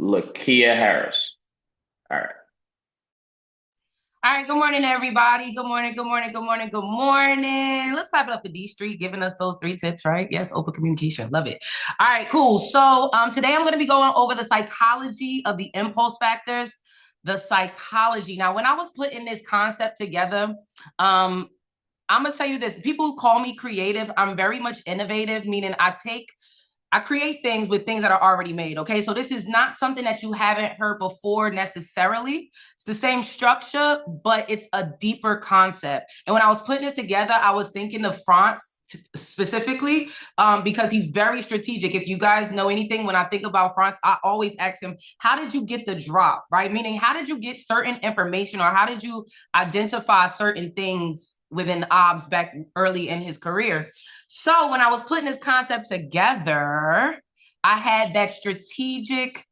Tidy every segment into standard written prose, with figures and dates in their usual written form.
Lakia Harris. All right. All right, good morning, everybody. Good morning, good morning, good morning, good morning. Let's clap it up for D Street giving us those 3 tips, right? Yes, open communication. Love it. All right, cool. So today I'm going to be going over the psychology of the impulse factors. The psychology. Now, when I was putting this concept together, I'm gonna tell you this. People call me creative. I'm very much innovative, meaning I create things with things that are already made. Okay. So this is not something that you haven't heard before necessarily. It's the same structure, but it's a deeper concept. And when I was putting this together, I was thinking of France specifically because he's very strategic. If you guys know anything, when I think about France, I always ask him, how did you get the drop? Right? Meaning, how did you get certain information or how did you identify certain things within OBS back early in his career? So when I was putting this concept together, I had that strategic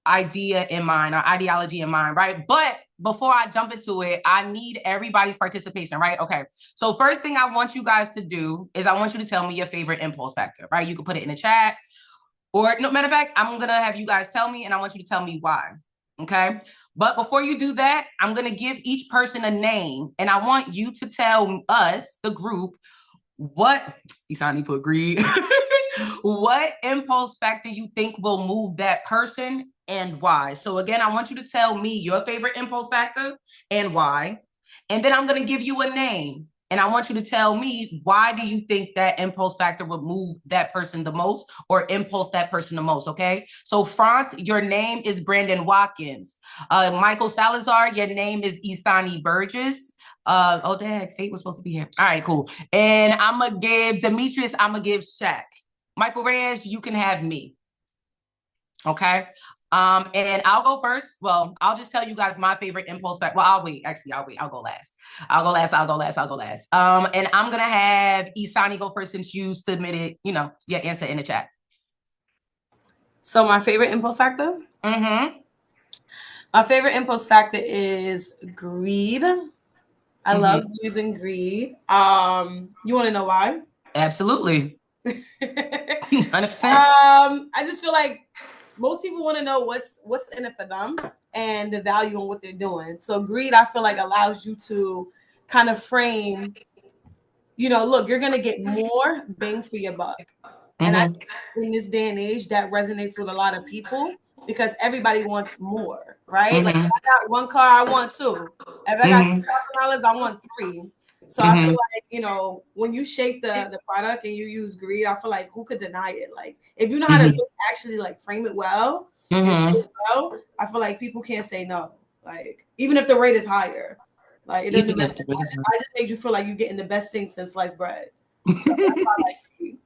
idea in mind or ideology in mind, right? But before I jump into it, I need everybody's participation, right? Okay. So first thing I want you guys to do is I want you to tell me your favorite impulse factor, right? You can put it in the chat or no matter of fact, I'm going to have you guys tell me and I want you to tell me why. Okay. But before you do that, I'm going to give each person a name and I want you to tell us, the group, what Isani put greed. What impulse factor you think will move that person and why? So again, I want you to tell me your favorite impulse factor and why. And then I'm going to give you a name. And I want you to tell me why do you think that impulse factor would move that person the most or impulse that person the most, okay? So France, your name is Brandon Watkins. Michael Salazar, your name is Isani Burgess. Oh, dang, Fate was supposed to be here. All right, cool. And I'm gonna give Demetrius, I'm gonna give Shaq. Michael Reyes, you can have me. Okay. And I'll go first. Well, I'll just tell you guys my favorite impulse fact. Well, I'll wait. Actually, I'll wait. I'll go last. I'll go last. I'll go last. I'll go last. And I'm gonna have Isani go first since you submitted, your answer in the chat. So my favorite impulse factor? Mm-hmm. My favorite impulse factor is greed. I love using greed. You want to know why? Absolutely. 100%. I just feel like most people want to know what's in it for them and the value in what they're doing. So greed, I feel like, allows you to kind of frame, look, you're gonna get more bang for your buck. And I think in this day and age that resonates with a lot of people because everybody wants more, right? Like if I got one car, I want two. If I got $2,000, I want three. So I feel like, when you shape the product and you use greed, I feel like who could deny it? Like if you know how to really actually like frame it well and say it well, I feel like people can't say no. Like even if the rate is higher, like it doesn't matter. I just made you feel like you're getting the best thing since sliced bread. So that's why I like greed.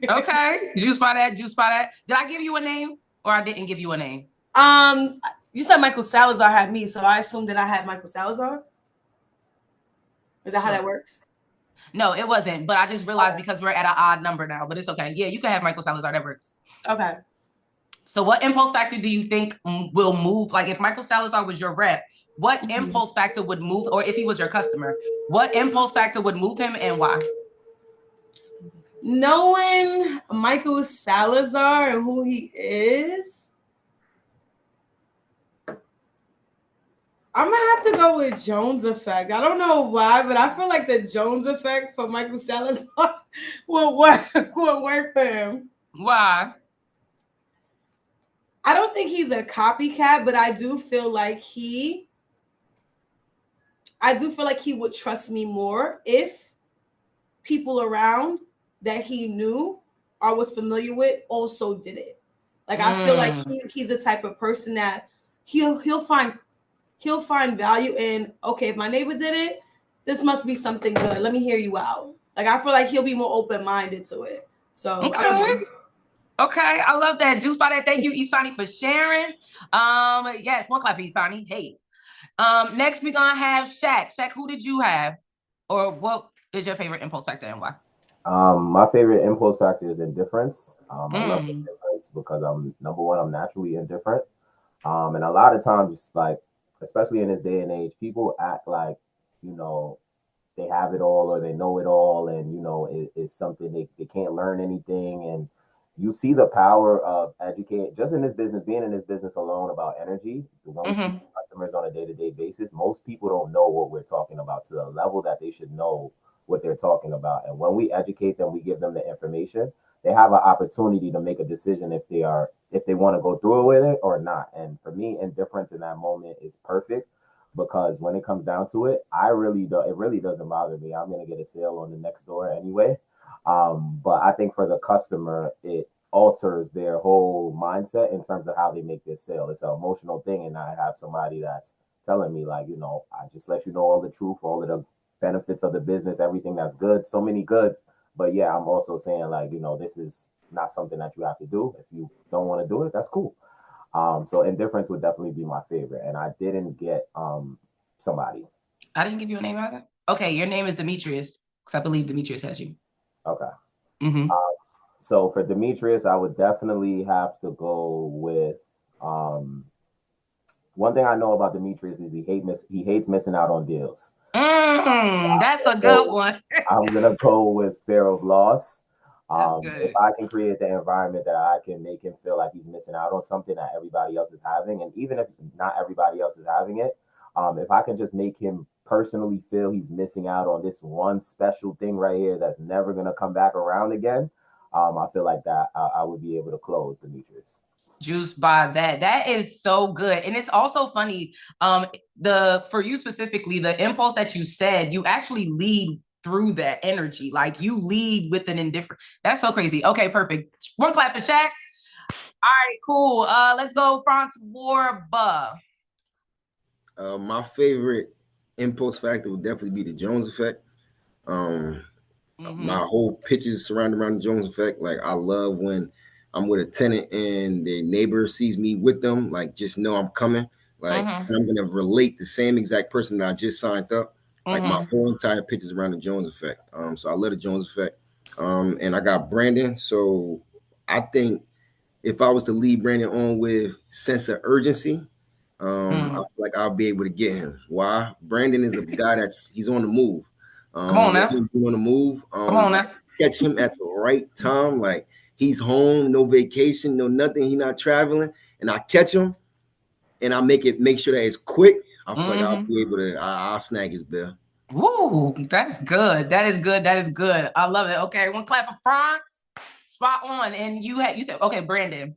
Okay. Juice by that. Juice by that. Did I give you a name or I didn't give you a name? You said Michael Salazar had me, so I assumed that I had Michael Salazar. Is that how that works? No, it wasn't. But I just realized because we're at an odd number now, but it's okay. Yeah, you can have Michael Salazar. That works. Okay. So what impulse factor do you think will move? Like if Michael Salazar was your rep, what impulse factor would move, or if he was your customer, what impulse factor would move him and why? Knowing Michael Salazar and who he is, I'm gonna have to go with Jones effect. I don't know why, but I feel like the Jones effect for Michael Salazar will work for him. Why? I don't think he's a copycat, but I do feel like he would trust me more if people around that he knew or was familiar with also did it. Like I feel like he's the type of person that he'll find value in, okay, if my neighbor did it, this must be something good. Let me hear you out. Like I feel like he'll be more open-minded to it. So Okay. I don't know. Okay, I love that. Juice by that. Thank you, Isani, for sharing. Yes, one clap for Isani. Hey. Next we're gonna have Shaq. Shaq, who did you have? Or what is your favorite impulse factor and why? My favorite impulse factor is indifference. I love indifference because number one, I'm naturally indifferent. And a lot of times, like, especially in this day and age, people act like, you know, they have it all or they know it all, and it's something they can't learn anything. you see the power of educating just in this business, being in this business alone about energy. When we speak to customers on a day-to-day basis, most people don't know what we're talking about to the level that they should know what they're talking about. And when we educate them, we give them the information, they have an opportunity to make a decision if they want to go through with it or not. And for me, indifference in that moment is perfect, because when it comes down to it, it really doesn't bother me. I'm gonna get a sale on the next door anyway. But I think for the customer, it alters their whole mindset in terms of how they make this sale. It's an emotional thing, and I have somebody that's telling me, like, I just let you know all the truth, all of the benefits of the business, everything that's good, so many goods. But yeah, I'm also saying, like, this is not something that you have to do. If you don't want to do it, that's cool. So indifference would definitely be my favorite. And I didn't get somebody. I didn't give you a name either. Okay, your name is Demetrius, because I believe Demetrius has you. Okay. So for Demetrius, I would definitely have to go with one thing I know about Demetrius is he hates missing out on deals. That's a good one. I'm gonna go with fear of loss. Good. If I can create the environment that I can make him feel like he's missing out on something that everybody else is having, and even if not everybody else is having it, if I can just make him personally feel he's missing out on this one special thing right here that's never gonna come back around again, I feel like that I would be able to close Demetrius. Juiced by that. That is so good. And it's also funny. For you specifically, the impulse that you said, you actually lead through that energy. Like you lead with an indifferent. That's so crazy. Okay, perfect. One clap for Shaq. All right, cool. Let's go France Warba. My favorite impulse factor would definitely be the Jones effect. My whole pitch is surrounded around the Jones effect. Like I love when I'm with a tenant and the neighbor sees me with them, like just know I'm coming. Like I'm gonna relate the same exact person that I just signed up. Like my whole entire pitch is around the Jones effect. So I love the Jones effect. And I got Brandon. So I think if I was to lead Brandon on with sense of urgency, I feel like I'll be able to get him. Why? Brandon is a guy he's on the move. Come on now. He's on the move. Come on now. Catch him at the right time. Like he's home, no vacation, no nothing. He's not traveling, and I catch him, and I make sure that it's quick. I feel like I'll be able to. I'll snag his bill. Woo, that's good. That is good. That is good. I love it. Okay, one clap for France. Spot on. And you said, okay, Brandon.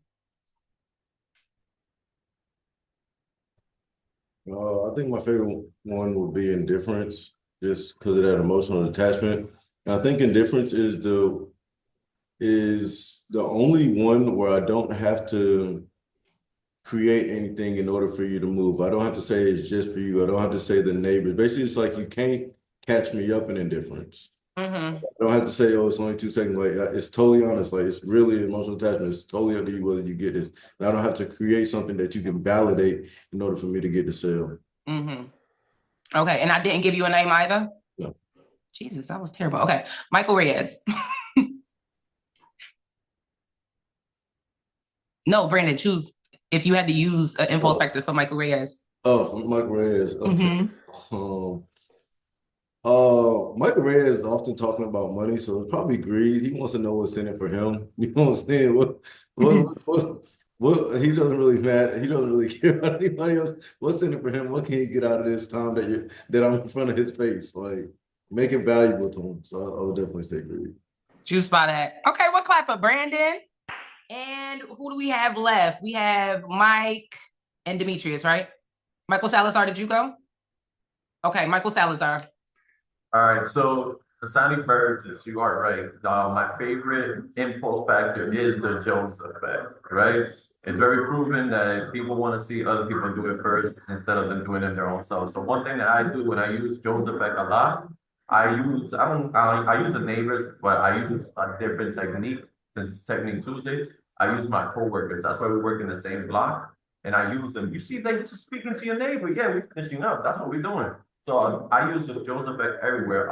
I think my favorite one would be indifference, just because of that emotional attachment. And I think indifference is the only one where I don't have to create anything in order for you to move. I don't have to say it's just for you. I don't have to say the neighbors. Basically, it's like you can't catch me up in indifference. I don't have to say, oh, it's only 2 seconds. Like it's totally honest. Like it's really emotional attachment. It's totally up to you whether you get this. And I don't have to create something that you can validate in order for me to get the sale. Okay, and I didn't give you a name either? No. Jesus, that was terrible. Okay, Michael Reyes. No, Brandon, choose if you had to use an impulse factor for Michael Reyes. Oh, for Michael Reyes. Okay. Michael Reyes is often talking about money, so it's probably greed. He wants to know what's in it for him. You know what I'm saying? What he doesn't really matter. He doesn't really care about anybody else. What's in it for him? What can he get out of this time that I'm in front of his face? Like, make it valuable to him. So I would definitely say greed. Juice by that. Okay, one clap for Brandon. And who do we have left? We have Mike and Demetrius, right? Michael Salazar, did you go? Okay, Michael Salazar. All right, so Asani Birds, you are right. My favorite impulse factor is the Jones effect, right? It's very proven that people want to see other people do it first instead of them doing it their own self. So one thing that I do when I use Jones effect a lot, I use the neighbors, but I use a different technique since it's Technique Tuesday. I use my coworkers. That's why we work in the same block, and I use them. You see, they just speaking to your neighbor. Yeah, we're finishing up. That's what we're doing. So I use the Jones effect everywhere.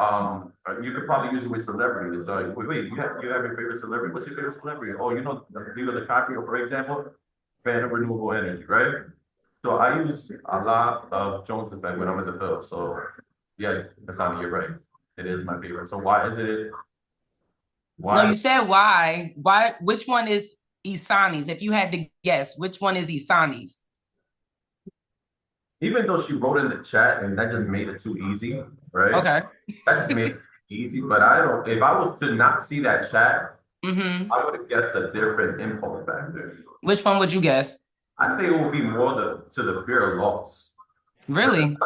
You could probably use it with celebrities. Wait, you have your favorite celebrity? What's your favorite celebrity? Oh, Leo DiCaprio, for example, fan of renewable energy, right? So I use a lot of Jones effect when I'm in the field. So yeah, Asami, you're right. It is my favorite. So why is it? No, you said why. Why? Which one is Isani's? If you had to guess, which one is Isani's? Even though she wrote in the chat and that just made it too easy, right? Okay. That just made it too easy. But I don't, if I was to not see that chat, I would have guessed a different impulse factor. Which one would you guess? I think it would be more to the fear of loss. Really?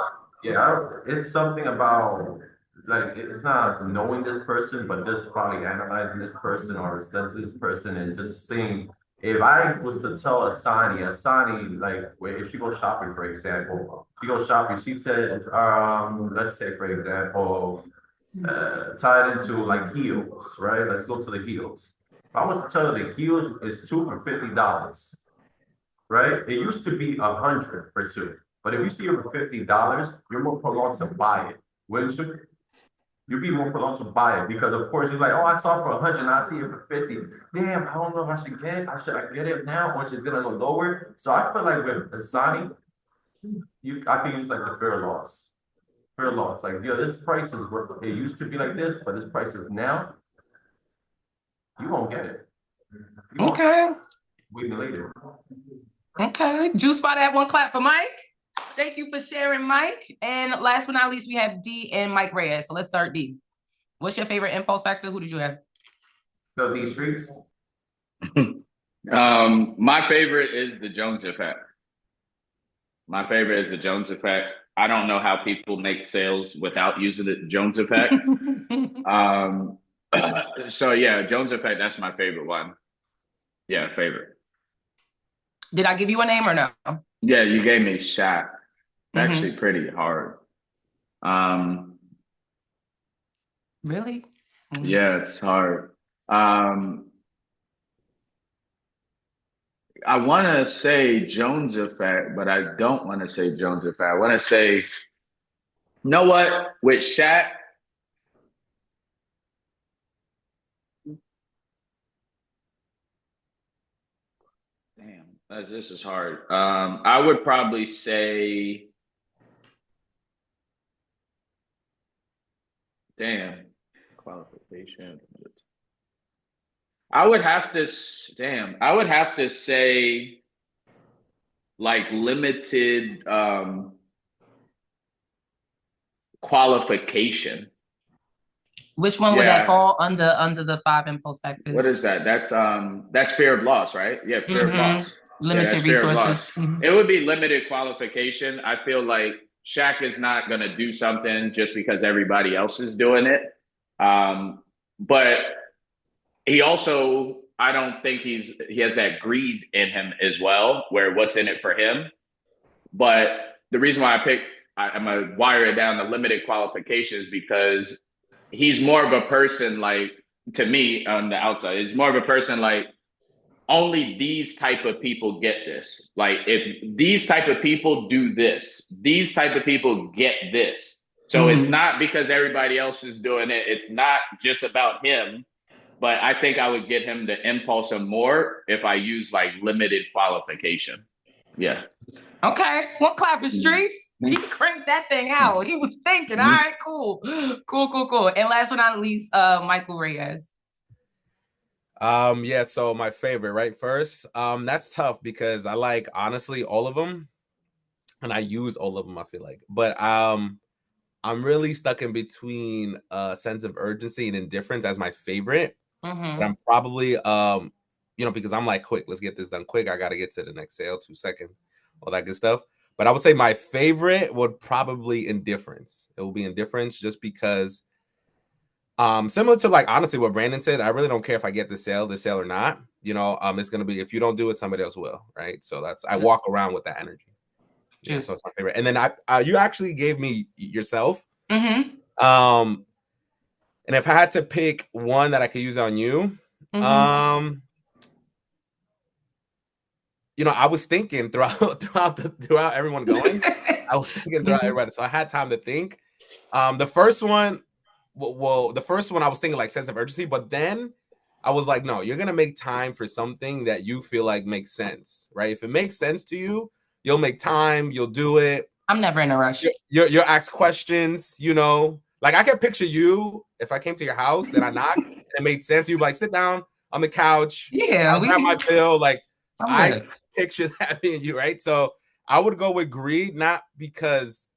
Yeah, it's something about like it's not knowing this person, but just probably analyzing this person or sensing this person and just seeing if I was to tell Asani, like if she goes shopping, for example, she goes shopping, she says, let's say for example, tied into like heels, right? Let's go to the heels. If I was to tell her the heels is two for $50, right? It used to be 100 for two. But if you see it for $50, you're more prolonged to buy it, wouldn't you? You'd be more prolonged to buy it because, of course, you're like, oh, I saw it for 100 and I see it for 50. Damn, I don't know if I should get it. Should I get it now or she's gonna go lower? So I feel like with Asani, I can use like the fear of loss. Fear of loss. Like, yo, this price is worth it used to be like this, but this price is now. You won't get it. Okay. Wait later. Okay. Juice by that one clap for Mike. Thank you for sharing, Mike. And last but not least, we have D and Mike Reyes. So let's start D. What's your favorite impulse factor? Who did you have? So these streets. My favorite is the Jones effect. My favorite is the Jones effect. I don't know how people make sales without using the Jones effect. So yeah, Jones effect, that's my favorite one. Yeah, favorite. Did I give you a name or no? Yeah, you gave me Shaq. Actually pretty hard. Really? Yeah, it's hard. I want to say Jones effect, but I don't want to say Jones effect. I want to say, you know what? With Shaq, damn, this is hard. I would probably say, damn, qualification. I would have to, I would have to say, like limited qualification. Which one would that fall under the 5 impulse factors? What is that? That's fear of loss, right? Yeah, fear of loss. Limited resources. It would be limited qualification. I feel like Shaq is not going to do something just because everybody else is doing it. But he also, I don't think he has that greed in him as well, where what's in it for him. But the reason why I'm going to wire it down to limited qualifications because he's more of a person like, to me on the outside, it's more of a person like, only these type of people get this. Like if these type of people do this, these type of people get this. So it's not because everybody else is doing it. It's not just about him, but I think I would get him to impulse him more if I use like limited qualification. Yeah. Okay. One clap for Streets. He cranked that thing out. He was thinking, all right, cool. And last but not least, Michael Reyes. Yeah, so my favorite, right? First, that's tough because I like honestly all of them and I use all of them, I feel like. But I'm really stuck in between sense of urgency and indifference as my favorite. But I'm probably because I'm like, quick, let's get this done quick. I gotta get to the next sale, 2 seconds, all that good stuff. But I would say my favorite would probably indifference. It will be indifference just because similar to like honestly what Brandon said, I really don't care if I get the sale or not. It's gonna be if you don't do it, somebody else will, right? So I walk around with that energy. Yeah, so it's my favorite. And then you actually gave me yourself. And if I had to pick one that I could use on you, I was thinking throughout everyone going, I was thinking throughout everybody. So I had time to think. The first one I was thinking like sense of urgency, but then I was like, no, you're gonna make time for something that you feel like makes sense, right? If it makes sense to you, you'll make time, you'll do it. I'm never in a rush. You'll ask questions, like I can picture you if I came to your house and I knocked it made sense. You'd be like, sit down on the couch. Yeah, I'll grab my bill. Like, I good. picture that being you, right? So I would go with greed, not because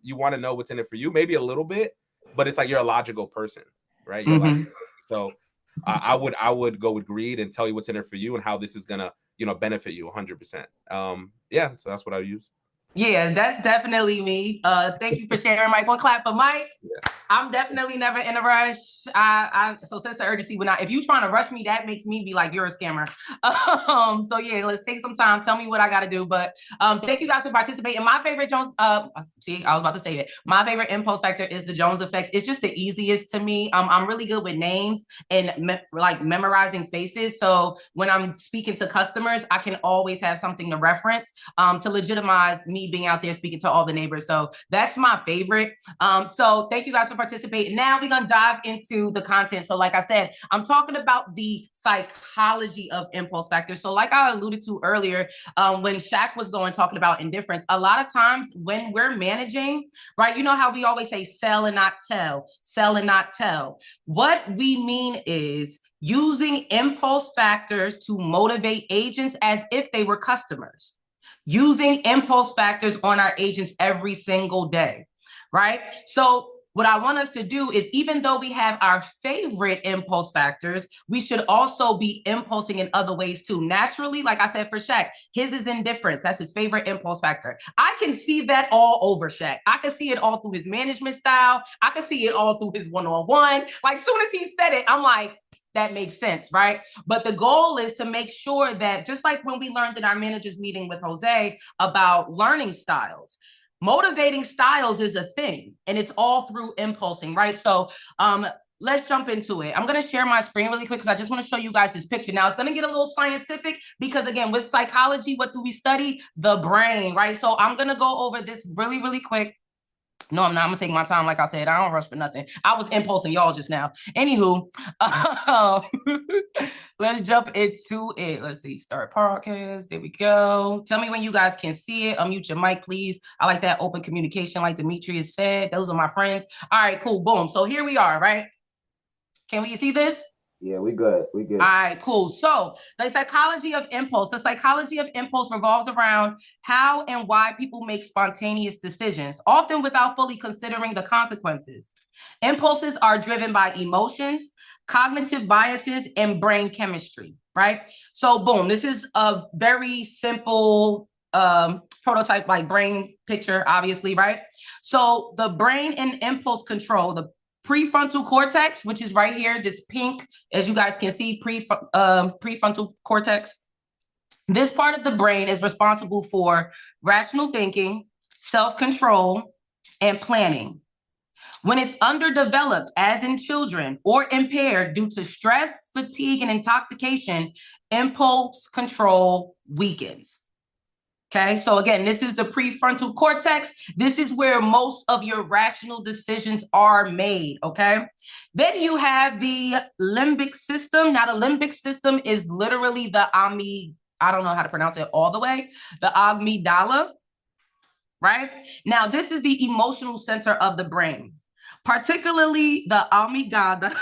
you want to know what's in it for you, maybe a little bit, but it's like you're a logical person, right? You're a logical person. So I would go with greed and tell you what's in it for you and how this is gonna, benefit you 100%. Yeah, so that's what I use. Yeah, that's definitely me. Thank you for sharing, Mike. One clap for Mike. Yeah. I'm definitely never in a rush. So sense of urgency would not. If you trying to rush me, that makes me be like, you're a scammer. So yeah, let's take some time. Tell me what I got to do. But thank you guys for participating. My favorite Jones. See, I was about to say it. My favorite impulse factor is the Jones effect. It's just the easiest to me. I'm really good with names and memorizing faces. So when I'm speaking to customers, I can always have something to reference to legitimize me being out there speaking to all the neighbors. So that's my favorite. So thank you guys for participating. Now we're going to dive into the content. So like I said, I'm talking about the psychology of impulse factors. So like I alluded to earlier, when Shaq was talking about indifference, a lot of times when we're managing, right, you know how we always say sell and not tell, sell and not tell. What we mean is using impulse factors to motivate agents as if they were customers. Using impulse factors on our agents every single day, right? So what I want us to do is, even though we have our favorite impulse factors, we should also be impulsing in other ways too. Naturally, like I said for Shaq, his is indifference. That's his favorite impulse factor. I can see that all over Shaq. I can see it all through his management style. I can see it all through his one-on-one. Like, as soon as he said it, I'm like, that makes sense, right? But the goal is to make sure that, just like when we learned in our managers meeting with Jose about learning styles, motivating styles is a thing, and it's all through impulsing, right? So let's jump into it. I'm going to share my screen really quick because I just want to show you guys this picture. Now, it's going to get a little scientific because, again, with psychology, what do we study? The brain, right? So I'm going to go over this really, really quick. No, I'm not. I'm gonna take my time. Like I said, I don't rush for nothing. I was impulsing y'all just now. Anywho, let's jump into it. Let's see. Start podcast. There we go. Tell me when you guys can see it. Unmute your mic, please. I like that open communication, like Demetrius said. Those are my friends. All right, cool. Boom. So here we are, right? Can we see this? Yeah, we good. We good. All right, cool. So the psychology of impulse. The psychology of impulse revolves around how and why people make spontaneous decisions, often without fully considering the consequences. Impulses are driven by emotions, cognitive biases, and brain chemistry, right? So boom, this is a very simple prototype, like brain picture, obviously, right? So the brain and impulse control, the prefrontal cortex, which is right here, this pink, as you guys can see, prefrontal cortex. This part of the brain is responsible for rational thinking, self-control, and planning. When it's underdeveloped, as in children, or impaired due to stress, fatigue, and intoxication, impulse control weakens. Okay, so again, this is the prefrontal cortex. This is where most of your rational decisions are made, okay? Then you have the limbic system. Now, the limbic system is literally the I don't know how to pronounce it all the way, the amygdala, right? Now, this is the emotional center of the brain. Particularly the amygdala,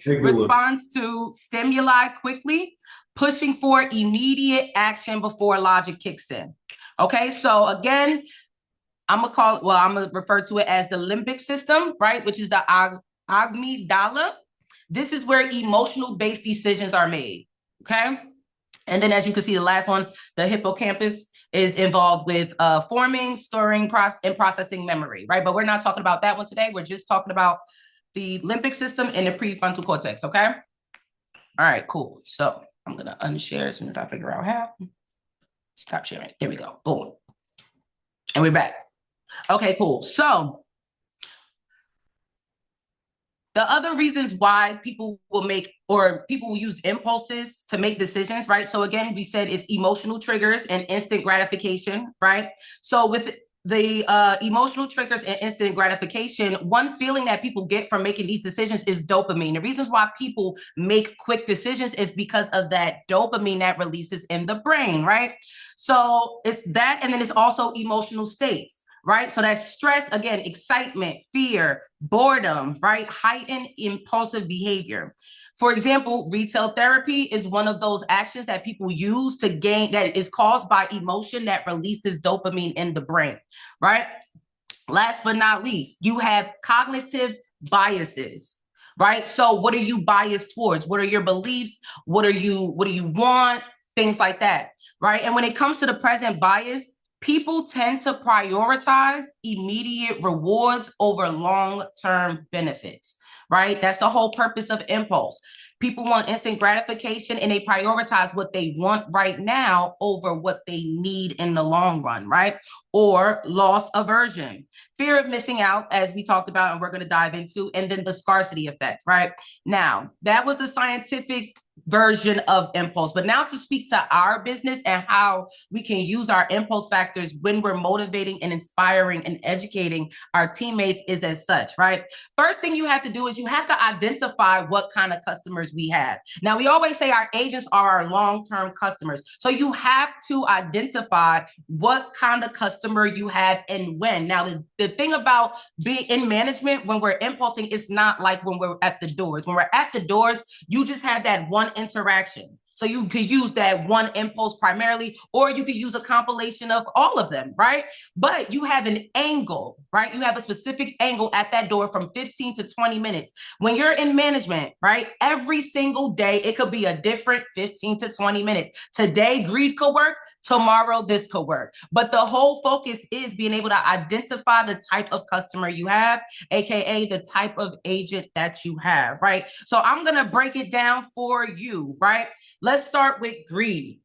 responds to stimuli quickly, pushing for immediate action before logic kicks in. Okay, so again, I'm gonna refer to it as the limbic system, right? Which is the amygdala. This is where emotional-based decisions are made, okay? And then as you can see, the last one, the hippocampus, is involved with forming, storing, and processing memory, right? But we're not talking about that one today. We're just talking about the limbic system and the prefrontal cortex, okay? All right, cool. So I'm gonna unshare as soon as I figure out how. Stop sharing. There we go. Boom. And we're back. Okay, cool. So the other reasons why people will use impulses to make decisions, right? So again, we said it's emotional triggers and instant gratification, right? So with the emotional triggers and instant gratification, one feeling that people get from making these decisions is dopamine. The reasons why people make quick decisions is because of that dopamine that releases in the brain, right? So it's that, and then it's also emotional states. right? So that's stress, again, excitement, fear, boredom, right? Heightened impulsive behavior. For example, retail therapy is one of those actions that people use to gain, that is caused by emotion that releases dopamine in the brain, right? Last but not least, you have cognitive biases, right? So what are you biased towards? What are your beliefs? What do you want? Things like that, right? And when it comes to the present bias, people tend to prioritize immediate rewards over long-term benefits, right? That's the whole purpose of impulse. People want instant gratification and they prioritize what they want right now over what they need in the long run, right? Or loss aversion, fear of missing out, as we talked about and we're going to dive into, and then the scarcity effect, right? Now, that was the scientific version of impulse, but now to speak to our business and how we can use our impulse factors when we're motivating and inspiring and educating our teammates is as such, right? First thing you have to do is you have to identify what kind of customers we have. Now, we always say our agents are our long-term customers. So you have to identify what kind of customer you have and when. Now, the thing about being in management when we're impulsing, it's not like when we're at the doors. When we're at the doors, you just have that one interaction. So you could use that one impulse primarily, or you could use a compilation of all of them, right? But you have an angle, right? You have a specific angle at that door from 15 to 20 minutes. When you're in management, right? Every single day, it could be a different 15 to 20 minutes. Today, greed could work. Tomorrow, this could work. But the whole focus is being able to identify the type of customer you have, AKA the type of agent that you have, right? So I'm going to break it down for you, right? Let's start with greed,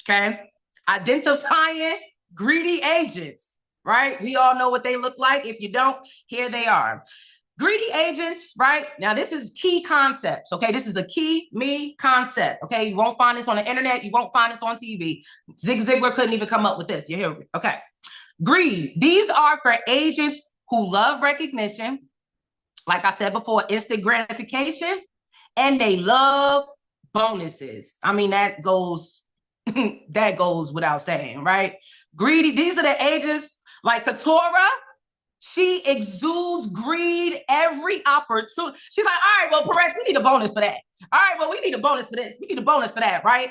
okay? Identifying greedy agents, right? We all know what they look like. If you don't, here they are. Greedy agents, right? Now, this is key concepts, okay? This is a key me concept, okay? You won't find this on the internet. You won't find this on TV. Zig Ziglar couldn't even come up with this. You hear me? Okay. Greed. These are for agents who love recognition, like I said before, instant gratification, and they love bonuses. I mean, that goes that goes without saying, right? Greedy. These are the agents like Katora. She exudes greed every opportunity. She's like, all right, well, Perez, we need a bonus for that. All right, well, we need a bonus for this. We need a bonus for that, right?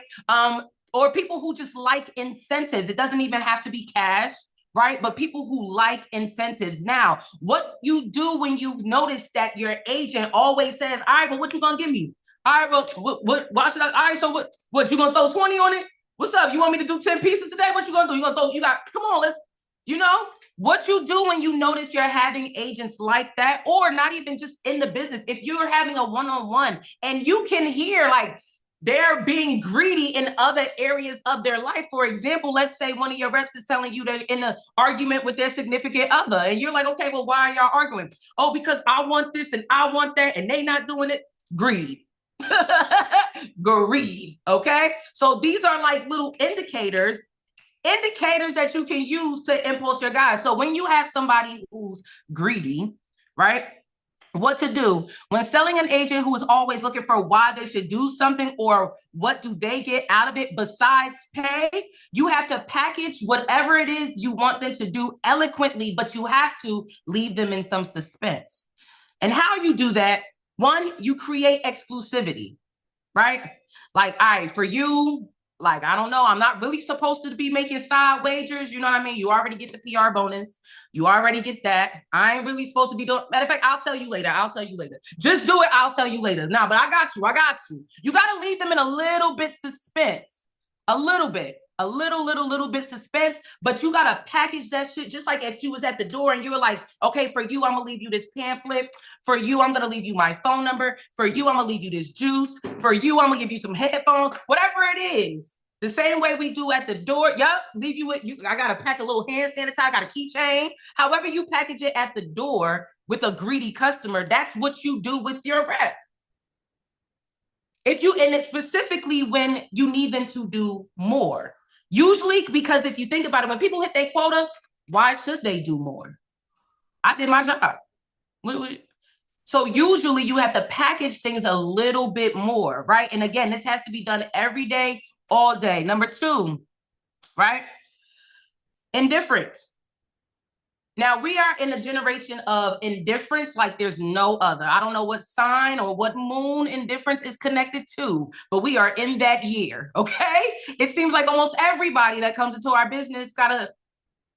Or people who just like incentives. It doesn't even have to be cash, right? But people who like incentives. Now, what you do when you notice that your agent always says, all right, well, what you gonna give me? All right, well, why should I? All right, so what you gonna throw 20 on it? What's up? You want me to do 10 pieces today? What you gonna do? Come on, let's, what you do when you notice you're having agents like that, or not even just in the business, if you're having a one-on-one and you can hear like they're being greedy in other areas of their life. For example, let's say one of your reps is telling you they're in an argument with their significant other, and you're like, okay, well, why are y'all arguing? Oh, because I want this and I want that, and they not doing it. Greed. Greed, okay? So these are like little indicators that you can use to impulse your guys. So when you have somebody who's greedy, right? What to do when selling an agent who is always looking for why they should do something or what do they get out of it besides pay, you have to package whatever it is you want them to do eloquently, but you have to leave them in some suspense. And how you do that, one, you create exclusivity, right? Like, all right, for you, like, I don't know, I'm not really supposed to be making side wagers. You know what I mean? You already get the PR bonus. You already get that. I ain't really supposed to be doing, matter of fact, I'll tell you later. Just do it. I'll tell you later. No, but I got you. You got to leave them in a little bit suspense, a little bit suspense, but you got to package that shit just like if you was at the door and you were like, okay, for you, I'm going to leave you this pamphlet. For you, I'm going to leave you my phone number. For you, I'm going to leave you this juice. For you, I'm going to give you some headphones, whatever it is. The same way we do at the door. Yup, leave you with you. I got to pack a little hand sanitizer, I got a keychain. However you package it at the door with a greedy customer, that's what you do with your rep. And it's specifically when you need them to do more. Usually, because if you think about it, when people hit their quota, why should they do more? I did my job. So usually you have to package things a little bit more, right? And again, this has to be done every day, all day. Number two, right? Indifference. Now, we are in a generation of indifference like there's no other. I don't know what sign or what moon indifference is connected to, but we are in that year, okay? It seems like almost everybody that comes into our business got a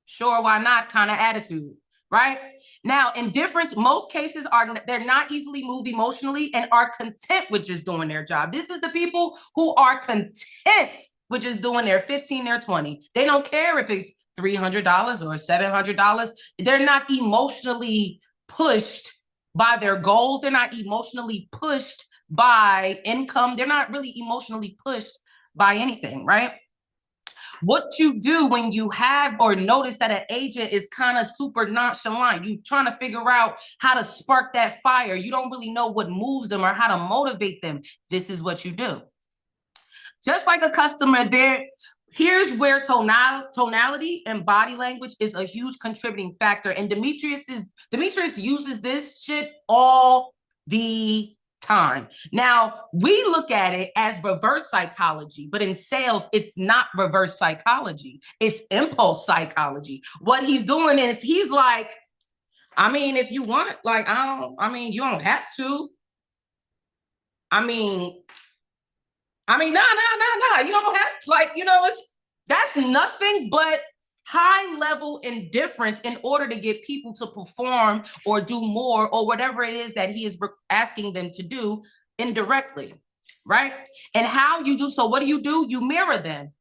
sure, why not kind of attitude, right? Now, indifference, most cases they're not easily moved emotionally and are content with just doing their job. This is the people who are content with just doing their 15, their 20. They don't care if it's $300 or $700. They're not emotionally pushed by their goals. They're not emotionally pushed by income. They're not really emotionally pushed by anything, right? What you do when you have or notice that an agent is kind of super nonchalant, you trying to figure out how to spark that fire. You don't really know what moves them or how to motivate them. This is what you do. Just like a customer, here's where tonality and body language is a huge contributing factor. And Demetrius uses this shit all the time. Now, we look at it as reverse psychology, but in sales, it's not reverse psychology. It's impulse psychology. What he's doing is he's like, I mean, if you want, like, you don't have to. No. You don't have to, like, that's nothing but high level indifference in order to get people to perform or do more or whatever it is that he is asking them to do indirectly, right? And how you do so, what do? You mirror them.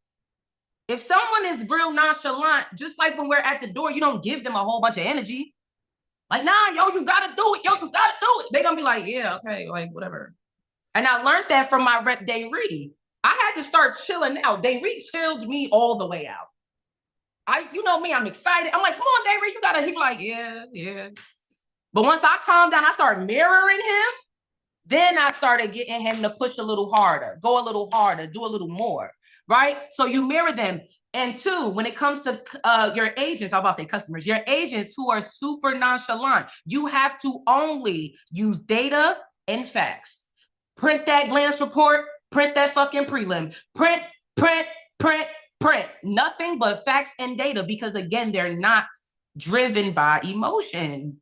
If someone is real nonchalant, just like when we're at the door, you don't give them a whole bunch of energy. Like, nah, yo, you gotta do it. Yo, you gotta do it. They're gonna be like, yeah, okay, like, whatever. And I learned that from my rep, Demetrius. I had to start chilling out. Demetrius chilled me all the way out. You know me, I'm excited. I'm like, come on, Demetrius, you gotta. He's like, yeah. But once I calmed down, I started mirroring him. Then I started getting him to push a little harder, go a little harder, do a little more, right? So you mirror them. And two, when it comes to your agents, I was about to say customers, your agents who are super nonchalant, you have to only use data and facts. Print that glance report, print that fucking prelim, print. Nothing but facts and data, because again, they're not driven by emotion.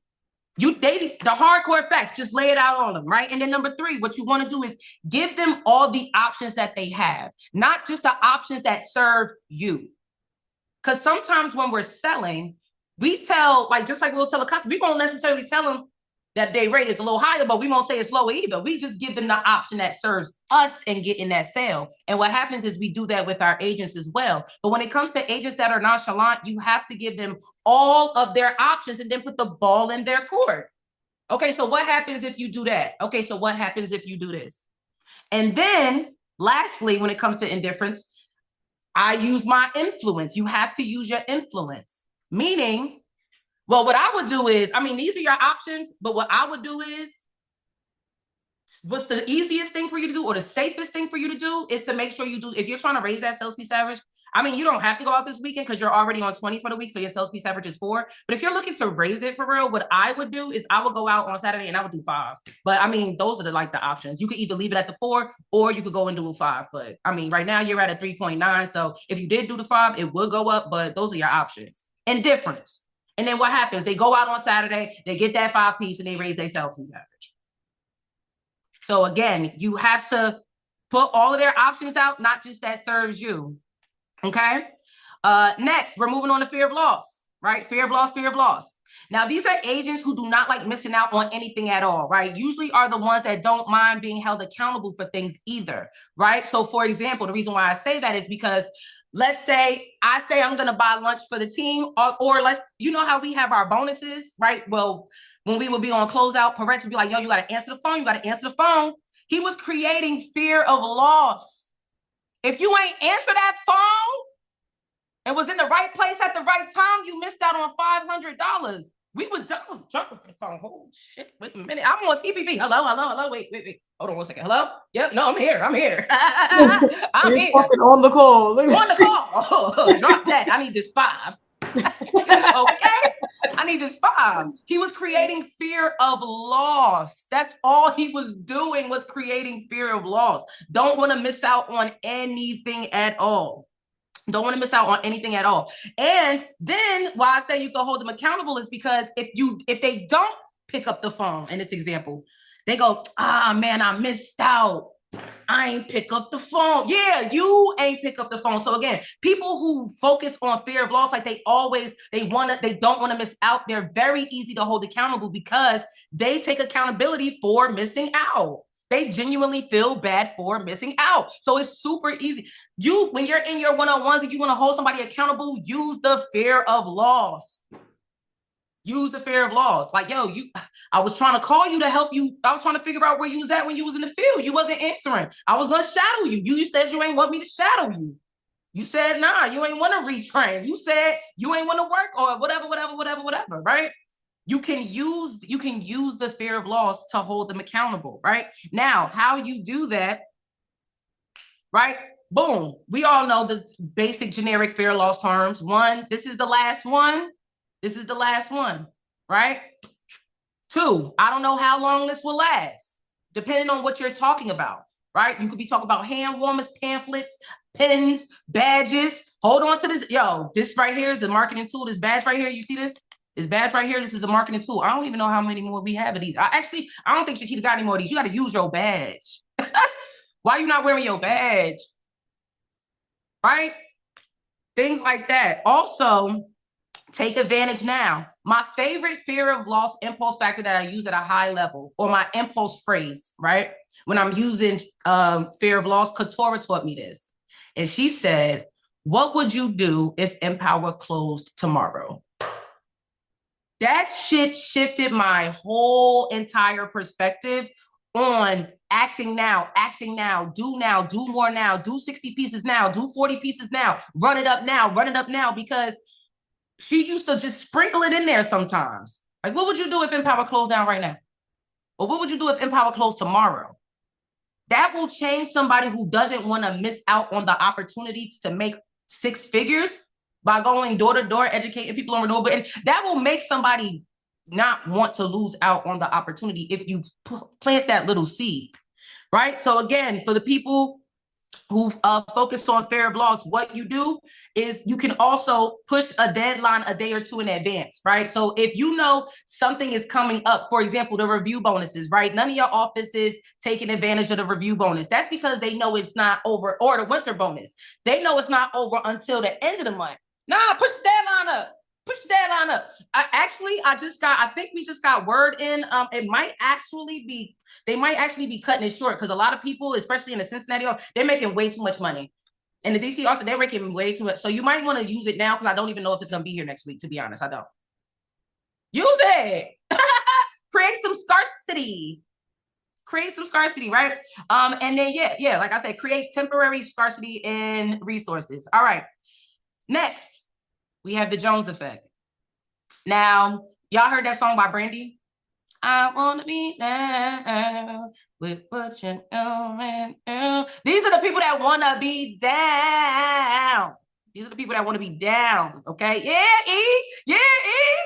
The hardcore facts, just lay it out on them, right? And then number three, what you want to do is give them all the options that they have, not just the options that serve you. Because sometimes when we're selling, we tell, like, just like we'll tell a customer, we won't necessarily tell them that day rate is a little higher, but we won't say it's low either. We just give them the option that serves us and get in that sale. And what happens is we do that with our agents as well. But when it comes to agents that are nonchalant, you have to give them all of their options and then put the ball in their court. Okay, so what happens if you do that? Okay, so what happens if you do this? And then lastly, when it comes to indifference, I use my influence. You have to use your influence. Meaning, well, what I would do is, these are your options, but what I would do is, what's the easiest thing for you to do or the safest thing for you to do is to make sure you do, if you're trying to raise that sales piece average, you don't have to go out this weekend because you're already on 20 for the week, so your sales piece average is 4. But if you're looking to raise it for real, what I would do is I would go out on Saturday and I would do 5. But those are the options. You could either leave it at the 4 or you could go and do a 5. But right now you're at a 3.9. So if you did do the 5, it would go up, but those are your options. Indifference. And then what happens? They go out on Saturday, they get that 5 piece and they raise their sales piece average. So again, you have to put all of their options out, not just that serves you. Okay. Next, we're moving on to fear of loss, right? Fear of loss. Now, these are agents who do not like missing out on anything at all, right? Usually are the ones that don't mind being held accountable for things either, right? So for example, the reason why I say that is because let's say I say I'm going to buy lunch for the team, or how we have our bonuses, right? Well, when we would be on closeout, Perez would be like, yo, you got to answer the phone. You got to answer the phone. He was creating fear of loss. If you ain't answer that phone and was in the right place at the right time, you missed out on $500. I was jumping for the phone. Oh, shit. Wait a minute. I'm on TPV. Hello. Wait. Hold on 1 second. Hello? Yep. No, I'm here. I'm here. On the call. Drop that. I need this 5. Okay? I need this 5. He was creating fear of loss. That's all he was doing, was creating fear of loss. Don't want to miss out on anything at all. Don't want to miss out on anything at all. And then why I say you can hold them accountable is because if they don't pick up the phone in this example, they go, man, I missed out. I ain't pick up the phone. Yeah, you ain't pick up the phone. So again, people who focus on fear of loss, like they don't want to miss out. They're very easy to hold accountable because they take accountability for missing out. They genuinely feel bad for missing out. So it's super easy. When you're in your one-on-ones and you want to hold somebody accountable, use the fear of loss. Use the fear of loss. Like, yo, I was trying to call you to help you. I was trying to figure out where you was at when you was in the field. You wasn't answering. I was going to shadow you. You said you ain't want me to shadow you. You said, nah, you ain't want to retrain. You said you ain't want to work or whatever, right? You can use the fear of loss to hold them accountable, right? Now, how you do that, right? Boom. We all know the basic generic fear of loss terms. One, this is the last one. This is the last one, right? Two, I don't know how long this will last, depending on what you're talking about, right? You could be talking about hand warmers, pamphlets, pens, badges. Hold on to this. Yo, this right here is a marketing tool. This badge right here, you see this? This badge right here, this is a marketing tool. I don't even know how many more we have of these. I don't think Shakita got any more of these. You got to use your badge. Why are you not wearing your badge? Right? Things like that. Also, take advantage now. My favorite fear of loss impulse factor that I use at a high level, or my impulse phrase, right? When I'm using fear of loss, Katora taught me this. And she said, what would you do if Mpower closed tomorrow? That shit shifted my whole entire perspective on acting now, do more now, do 60 pieces now, do 40 pieces now, run it up now, because she used to just sprinkle it in there sometimes. Like, what would you do if Mpower closed down right now? Or what would you do if Mpower closed tomorrow? That will change somebody who doesn't want to miss out on the opportunity to make 6 figures by going door to door, educating people on renewable energy. That will make somebody not want to lose out on the opportunity if you plant that little seed, right? So again, for the people who focus on fear of loss, what you do is you can also push a deadline a day or two in advance, right? So if you know something is coming up, for example, the review bonuses, right? None of your offices taking advantage of the review bonus. That's because they know it's not over, or the winter bonus. They know it's not over until the end of the month. Nah, push the deadline up. Push the deadline up. I think we just got word in. They might actually be cutting it short because a lot of people, especially in the Cincinnati, they're making way too much money. And the DC also, they're making way too much. So you might want to use it now because I don't even know if it's going to be here next week, to be honest. I don't. Use it. Create some scarcity. Right? And then, yeah, like I said, create temporary scarcity in resources. All right. Next, we have the Jones effect. Now, y'all heard that song by Brandy? I want to be down with what you know. These are the people that want to be down. These are the people that want to be down, okay? Yeah, E. Yeah, E.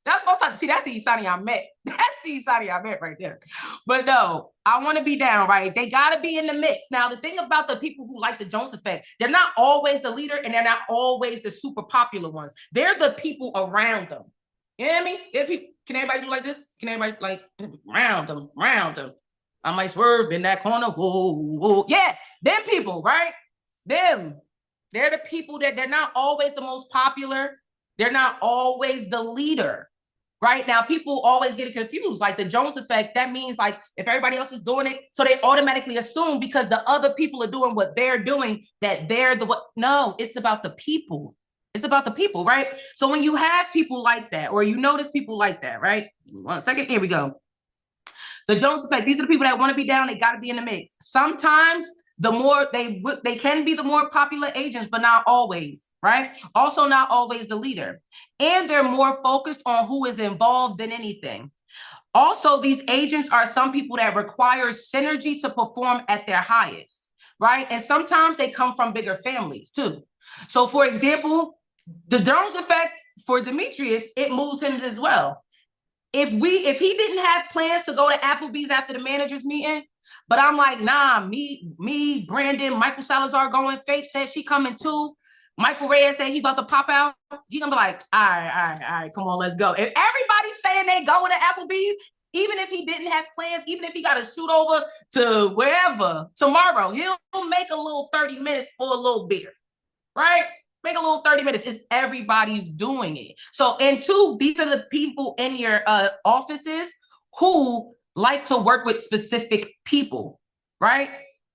That's what I'm talking. See, that's the Isani I met. That's the Isani I met right there. But no, I want to be down, right? They got to be in the mix. Now, the thing about the people who like the Jones effect, they're not always the leader and they're not always the super popular ones. They're the people around them. You know what I mean? Can everybody do like this? Can everybody like round them? I might swerve in that corner. Whoa. Yeah, them people, right? Them. They're the people that they're not always the most popular. They're not always the leader, right? Now, people always get it confused. Like the Jones effect, that means like if everybody else is doing it, so they automatically assume because the other people are doing what they're doing, that they're the what? No, it's about the people. It's about the people, right? So when you have people like that, or you notice people like that, right? 1 second, here we go. The Jones effect, these are the people that want to be down, they got to be in the mix. Sometimes the more they can be the more popular agents, but not always, right? Also not always the leader. And they're more focused on who is involved than anything. Also, these agents are some people that require synergy to perform at their highest, right? And sometimes they come from bigger families too. So for example, the Jones effect for Demetrius, it moves him as well. If he didn't have plans to go to Applebee's after the managers meeting, but I'm like, nah, me, Brandon, Michael Salazar going, Faith said she coming too. Michael Reyes said he about to pop out. He gonna be like, all right, come on, let's go. If everybody's saying they going to Applebee's, even if he didn't have plans, even if he got to shoot over to wherever tomorrow, he'll make a little 30 minutes for a little beer, right? Make a little 30 minutes. It's everybody's doing it. So, and two, these are the people in your offices who like to work with specific people, right?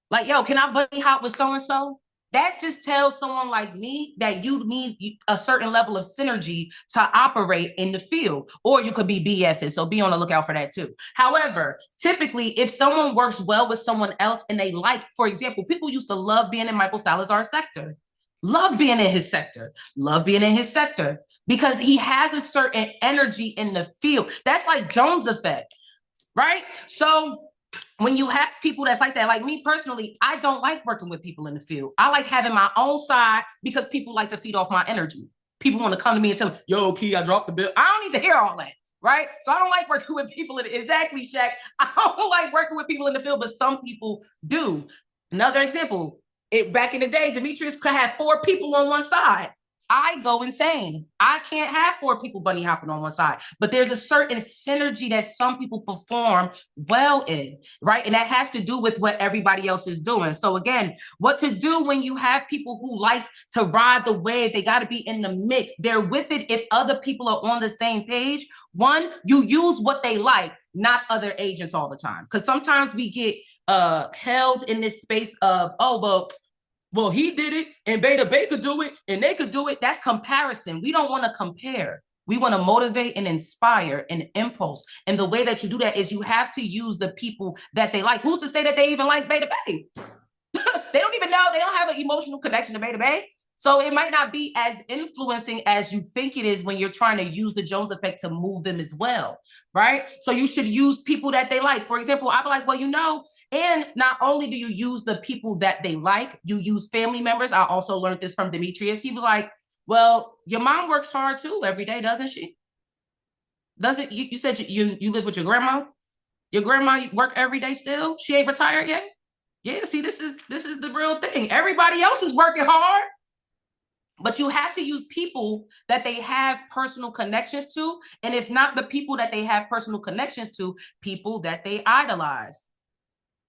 Like, yo, can I buddy hop with so-and-so? That just tells someone like me that you need a certain level of synergy to operate in the field, or you could be BSing. So be on the lookout for that too. However, typically, if someone works well with someone else and they like, for example, people used to love being in Michael Salazar's sector, love being in his sector, love being in his sector, because he has a certain energy in the field. That's like Jones effect, right? So when you have people that's like that, like me personally, I don't like working with people in the field. I like having my own side because people like to feed off my energy. People want to come to me and tell me, yo, Key, I dropped the bill. I don't need to hear all that, right? So I don't like working with people exactly, Shaq. I don't like working with people in the field, but some people do. Another example, back in the day, Demetrius could have 4 people on one side. I go insane. I can't have 4 people bunny hopping on one side, but there's a certain synergy that some people perform well in, right? And that has to do with what everybody else is doing. So again, what to do when you have people who like to ride the wave, they got to be in the mix. They're with it if other people are on the same page. One, you use what they like, not other agents all the time. Because sometimes we get held in this space of, well, he did it and Beta Bay could do it and they could do it. That's comparison. We don't want to compare. We want to motivate and inspire and impulse. And the way that you do that is you have to use the people that they like. Who's to say that they even like Beta Bay? They don't even know. They don't have an emotional connection to Beta Bay. So it might not be as influencing as you think it is when you're trying to use the Jones effect to move them as well, right? So you should use people that they like. For example, I'd be like, well, and not only do you use the people that they like, you use family members. I also learned this from Demetrius. He was like, well, your mom works hard too every day, doesn't she? Doesn't you said you live with your grandma? Your grandma work every day still? She ain't retired yet? Yeah, see, this is the real thing. Everybody else is working hard. But you have to use people that they have personal connections to. And if not the people that they have personal connections to, people that they idolize.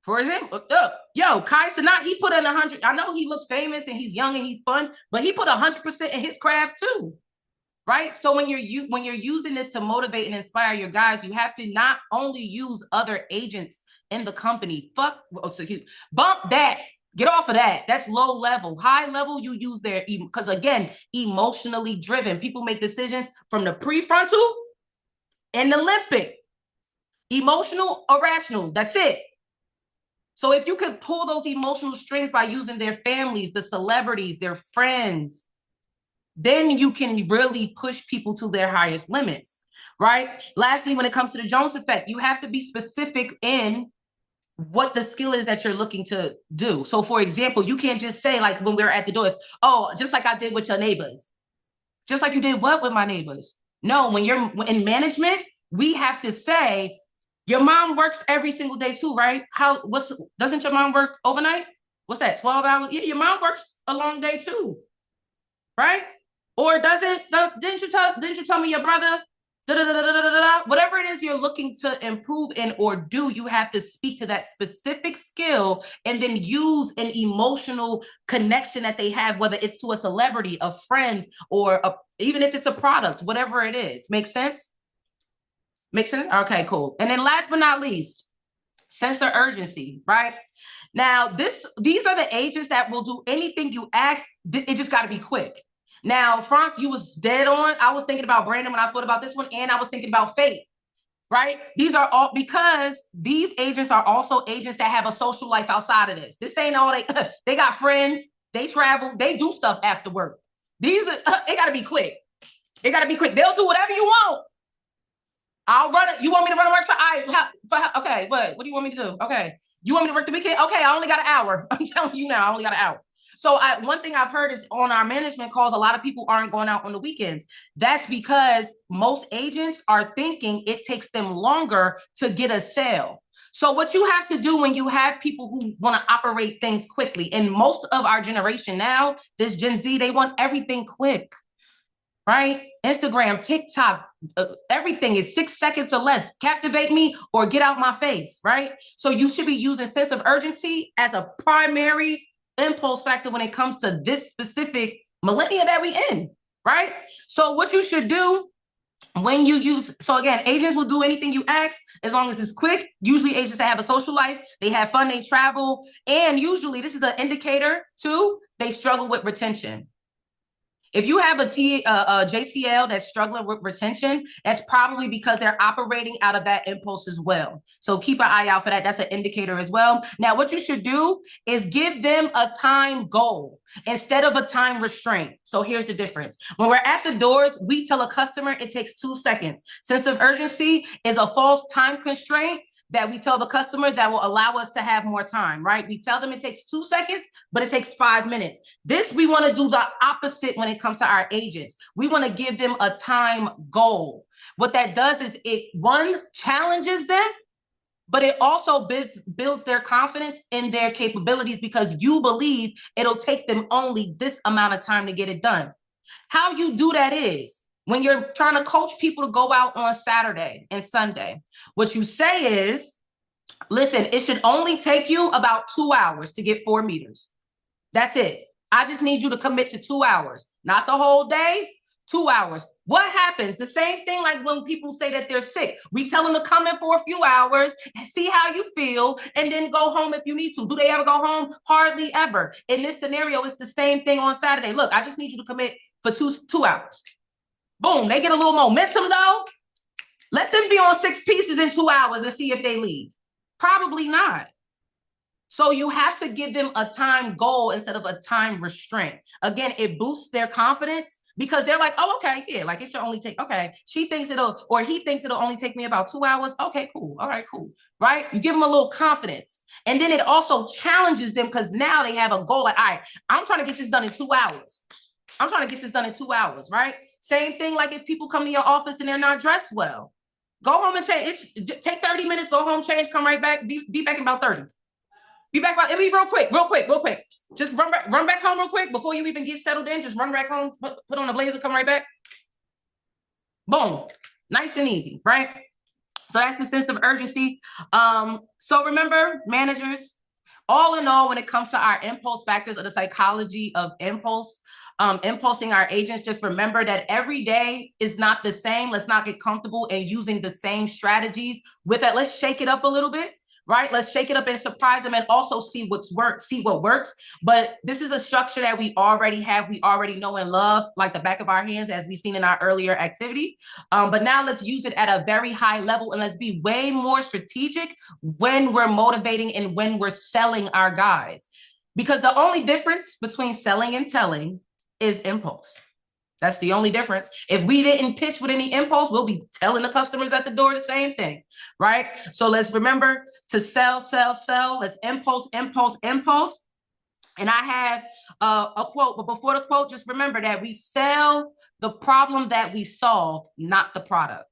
For example, Kai Cenat, he put in 100. I know he looks famous and he's young and he's fun, but he put 100% in his craft too, right? So when you're using this to motivate and inspire your guys, you have to not only use other agents in the company. Bump that. Get off of that. That's low level. High level, you use their, because again, emotionally driven. People make decisions from the prefrontal and the limbic. Emotional or rational. That's it. So if you could pull those emotional strings by using their families, the celebrities, their friends, then you can really push people to their highest limits, right? Lastly, when it comes to the Jones effect, you have to be specific in what the skill is that you're looking to do. So for example, you can't just say like when we're at the doors, oh, just like I did with your neighbors. Just like you did what with my neighbors? No, when you're in management, we have to say, your mom works every single day too, right? Doesn't your mom work overnight? What's that, 12 hours? Yeah, your mom works a long day too, right? Or didn't you tell me your brother, whatever it is you're looking to improve in or do, you have to speak to that specific skill and then use an emotional connection that they have, whether it's to a celebrity, a friend, or even if it's a product, whatever it is. Make sense? Make sense? Okay, cool. And then last but not least, sense of urgency, right? Now, these are the agents that will do anything you ask. It just got to be quick. Now, Franz, you was dead on. I was thinking about Brandon when I thought about this one, and I was thinking about Faith, right? These are all because these agents are also agents that have a social life outside of this. This ain't all they got friends, they travel, they do stuff after work. It got to be quick. It got to be quick. They'll do whatever you want. I'll run it. You want me to run a work okay, what do you want me to do? Okay. You want me to work the weekend? Okay, I only got an hour. I'm telling you now, I only got an hour. So one thing I've heard is on our management calls, a lot of people aren't going out on the weekends. That's because most agents are thinking it takes them longer to get a sale. So what you have to do when you have people who want to operate things quickly, and most of our generation now, this Gen Z, they want everything quick, right? Instagram, TikTok, everything is 6 seconds or less. Captivate me or get out my face, right? So you should be using sense of urgency as a primary impulse factor when it comes to this specific millennia that we in, right? So what you should do when you use, so again, agents will do anything you ask as long as it's quick. Usually agents that have a social life, they have fun, they travel, and usually this is an indicator too, they struggle with retention. If you have a JTL that's struggling with retention, that's probably because they're operating out of that impulse as well. So keep an eye out for that. That's an indicator as well. Now, what you should do is give them a time goal instead of a time restraint. So here's the difference. When we're at the doors, we tell a customer it takes 2 seconds. Sense of urgency is a false time constraint that we tell the customer that will allow us to have more time, right? We tell them it takes 2 seconds, but it takes 5 minutes. This, we want to do the opposite when it comes to our agents. We want to give them a time goal. What that does is it, one, challenges them, but it also builds their confidence in their capabilities because you believe it'll take them only this amount of time to get it done. How you do that is, when you're trying to coach people to go out on Saturday and Sunday, what you say is, listen, it should only take you about 2 hours to get 4 meters. That's it. I just need you to commit to 2 hours, not the whole day, 2 hours. What happens? The same thing like when people say that they're sick. We tell them to come in for a few hours and see how you feel and then go home if you need to. Do they ever go home? Hardly ever. In this scenario, it's the same thing on Saturday. Look, I just need you to commit for two hours. Boom, they get a little momentum though. Let them be on 6 pieces in 2 hours and see if they leave. Probably not. So you have to give them a time goal instead of a time restraint. Again, it boosts their confidence because they're like, oh, okay, yeah, like it should only take, okay, she thinks it'll, or he thinks it'll only take me about 2 hours. Okay, cool. All right, cool. Right? You give them a little confidence. And then it also challenges them because now they have a goal like, all right, I'm trying to get this done in 2 hours. I'm trying to get this done in 2 hours, right? Same thing like if people come to your office and they're not dressed well. Go home and change. Take 30 minutes, go home, change, come right back, be back in about 30. Be back about, it'll be real quick. Just run back home real quick before you even get settled in. Just run back home, put on a blazer, come right back. Boom. Nice and easy, right? So that's the sense of urgency. So remember, managers, all in all, when it comes to our impulse factors or the psychology of impulsing our agents, just remember that every day is not the same. Let's not get comfortable in using the same strategies with it. Let's shake it up a little bit, right? Let's shake it up and surprise them and also see what works. But this is a structure that we already have. We already know and love like the back of our hands, as we've seen in our earlier activity. But now let's use it at a very high level and let's be way more strategic when we're motivating and when we're selling our guys. Because the only difference between selling and telling is impulse. That's the only difference. If we didn't pitch with any impulse, we'll be telling the customers at the door the same thing, right? So let's remember to sell. Let's impulse. And I have a quote, but before the quote, just remember that we sell the problem that we solve, not the product.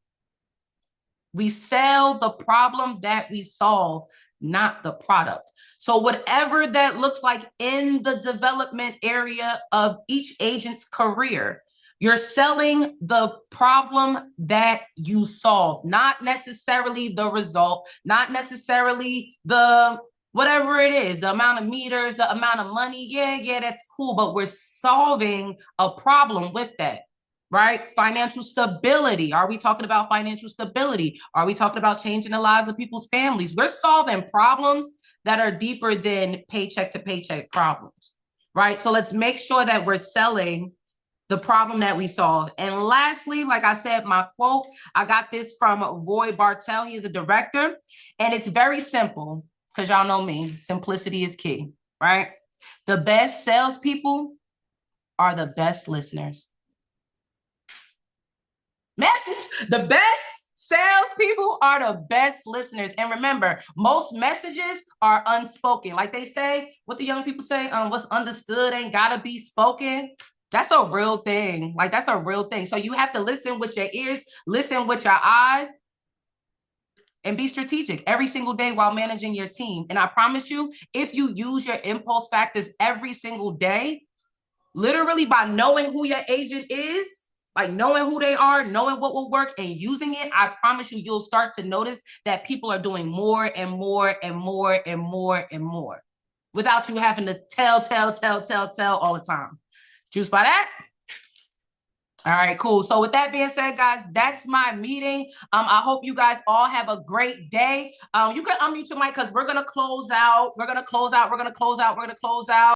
We sell the problem that we solve, not the product. So whatever that looks like in the development area of each agent's career, you're selling the problem that you solve, not necessarily the result, not necessarily the whatever it is, the amount of meters, the amount of money. Yeah, that's cool, but we're solving a problem with that. Right? Financial stability. Are we talking about financial stability? Are we talking about changing the lives of people's families? We're solving problems that are deeper than paycheck to paycheck problems, right? So let's make sure that we're selling the problem that we solve. And lastly, like I said, my quote, I got this from Roy Bartel. He is a director, and it's very simple because y'all know me. Simplicity is key, right? The best salespeople are the best listeners. Message, the best salespeople are the best listeners. And remember, most messages are unspoken. Like they say, what the young people say, what's understood ain't gotta be spoken. That's a real thing. Like that's a real thing. So you have to listen with your ears, listen with your eyes, and be strategic every single day while managing your team. And I promise you, if you use your impulse factors every single day, literally by knowing who your agent is, like knowing who they are, knowing what will work and using it, I promise you, you'll start to notice that people are doing more and more and more and more and more without you having to tell all the time. Juice by that? All right, cool. So with that being said, guys, that's my meeting. I hope you guys all have a great day. You can unmute your mic because we're gonna close out. We're gonna close out.